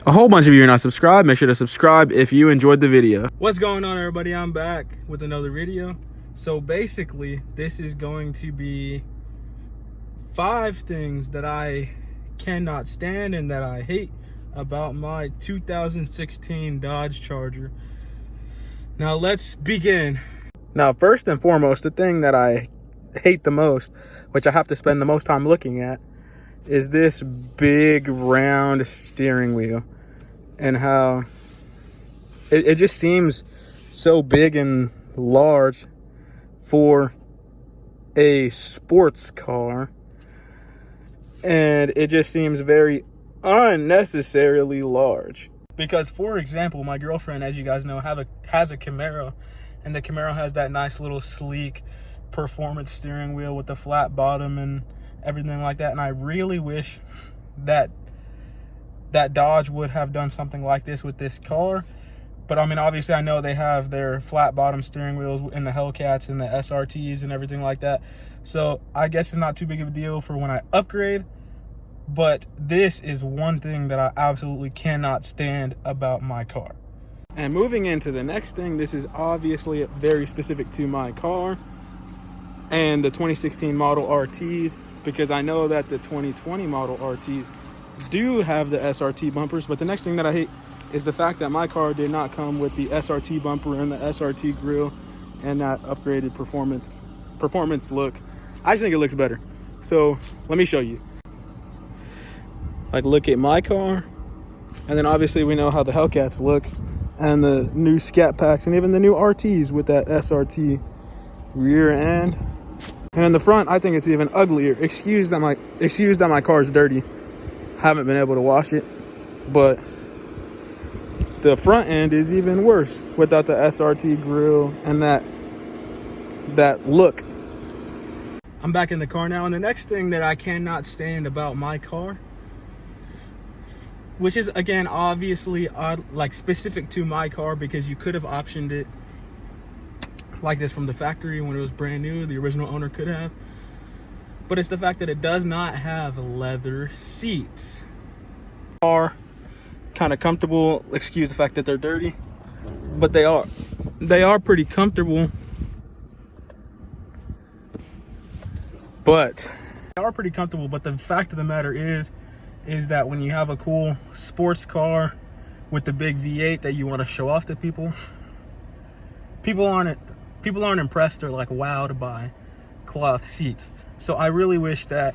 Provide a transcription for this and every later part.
A whole bunch of you are not subscribed. Make sure to subscribe if you enjoyed the video. What's going on, everybody? I'm back with another video. So basically, this is going to be 5 things that I cannot stand and that I hate about my 2016 Dodge Charger. Now let's begin. Now, first and foremost, the thing that I hate the most, which I have to spend the most time looking at, is this big round steering wheel and how it just seems so big and large for a sports car, and it just seems very unnecessarily large. Because, for example, my girlfriend, as you guys know, has a Camaro, and the Camaro has that nice little sleek performance steering wheel with the flat bottom and everything like that. And I really wish that Dodge would have done something like this with this car. But I mean, obviously I know they have their flat bottom steering wheels in the Hellcats and the SRTs and everything like that, so I guess it's not too big of a deal for when I upgrade. But this is one thing that I absolutely cannot stand about my car. And moving into the next thing, this is obviously very specific to my car and the 2016 model RTs, because I know that the 2020 model RTs do have the SRT bumpers. But the next thing that I hate is the fact that my car did not come with the SRT bumper and the SRT grille and that upgraded performance look. I just think it looks better. So let me show you. Like, look at my car, and then obviously we know how the Hellcats look, and the new Scat Packs, and even the new RTs with that SRT rear end. And in the front, I think it's even uglier. Excuse that my car's dirty. Haven't been able to wash it, but the front end is even worse without the SRT grille and that look. I'm back in the car now, and the next thing that I cannot stand about my car, which is again obviously like specific to my car, because you could have optioned it like this from the factory when it was brand new. The original owner could have, but it's the fact that it does not have leather seats. Are kind of comfortable. Excuse the fact that they're dirty, but they are pretty comfortable. But the fact of the matter is that when you have a cool sports car with the big V8 that you want to show off to people aren't impressed or like wowed by cloth seats. So I really wish that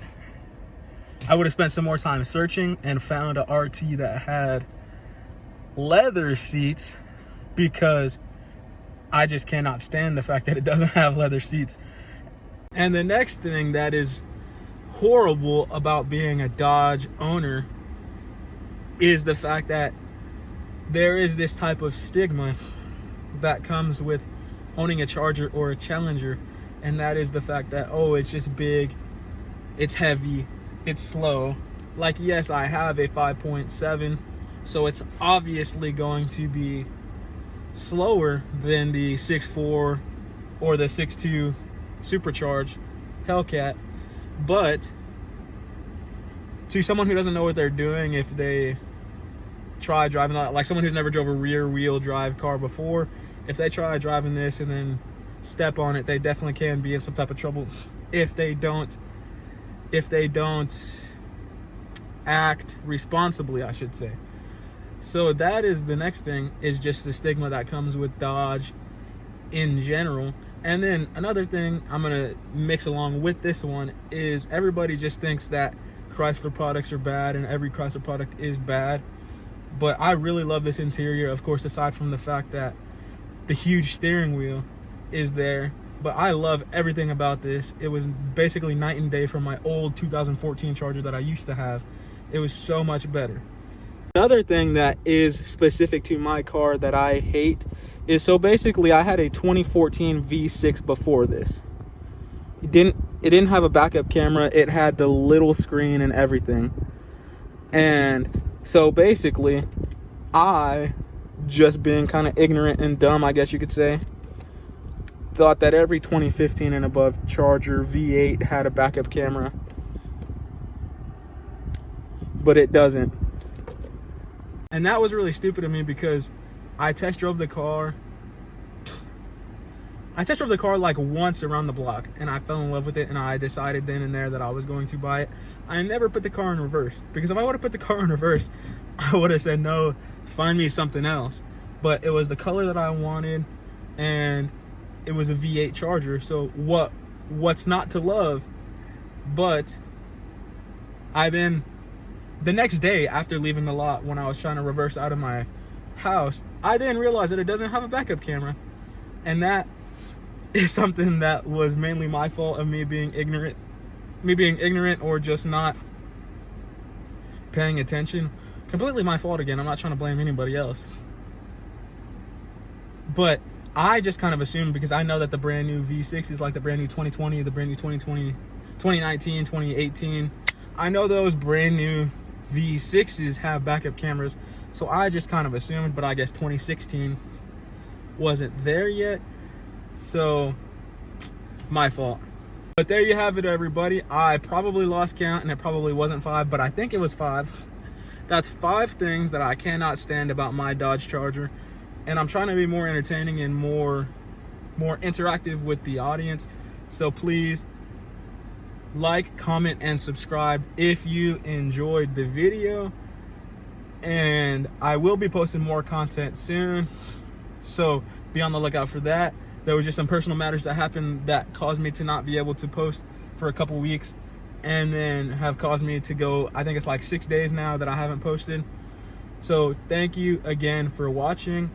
I would have spent some more time searching and found a RT that had leather seats, because I just cannot stand the fact that it doesn't have leather seats. And the next thing that is horrible about being a Dodge owner is the fact that there is this type of stigma that comes with owning a Charger or a Challenger, and that is the fact that, oh, it's just big, it's heavy, it's slow. Like, yes, I have a 5.7, so it's obviously going to be slower than the 6.4 or the 6.2 supercharged Hellcat. But to someone who doesn't know what they're doing, if they try driving, like someone who's never drove a rear wheel drive car before, if they try driving this and then step on it, they definitely can be in some type of trouble if they don't act responsibly, I should say. So that is the next thing, is just the stigma that comes with Dodge in general. And then another thing I'm gonna mix along with this one is everybody just thinks that Chrysler products are bad, and every Chrysler product is bad. But I really love this interior, of course, aside from the fact that the huge steering wheel is there. But I love everything about this. It was basically night and day from my old 2014 Charger that I used to have. It was so much better. Another thing that is specific to my car that I hate is, so basically I had a 2014 V6 before this. It didn't have a backup camera. It had the little screen and everything. And so basically, I, just being kind of ignorant and dumb, I guess you could say, thought that every 2015 and above Charger V8 had a backup camera. But it doesn't. And that was really stupid of me because I test drove the car. I test drove the car like once around the block, and I fell in love with it, and I decided then and there that I was going to buy it. I never put the car in reverse, because if I would have put the car in reverse, I would have said, no, find me something else. But it was the color that I wanted, and it was a V8 Charger, so what's not to love? But the next day after leaving the lot, when I was trying to reverse out of my house, I then realized that it doesn't have a backup camera. And that is something that was mainly my fault of me being ignorant or just not paying attention. Completely my fault again. I'm not trying to blame anybody else. But I just kind of assumed, because I know that the brand new V6 is like the brand new 2020, the brand new 2020, 2019, 2018. I know those brand new V6s have backup cameras, so I just kind of assumed, but I guess 2016 wasn't there yet, so my fault. But there you have it, everybody. I probably lost count, and it probably wasn't 5, but I think it was 5. That's 5 things that I cannot stand about my Dodge Charger, and I'm trying to be more entertaining and more interactive with the audience. So please like, comment, and subscribe if you enjoyed the video, and I will be posting more content soon, so be on the lookout for that. There was just some personal matters that happened that caused me to not be able to post for a couple weeks, and then have caused me to go, I think it's like 6 days now that I haven't posted. So thank you again for watching,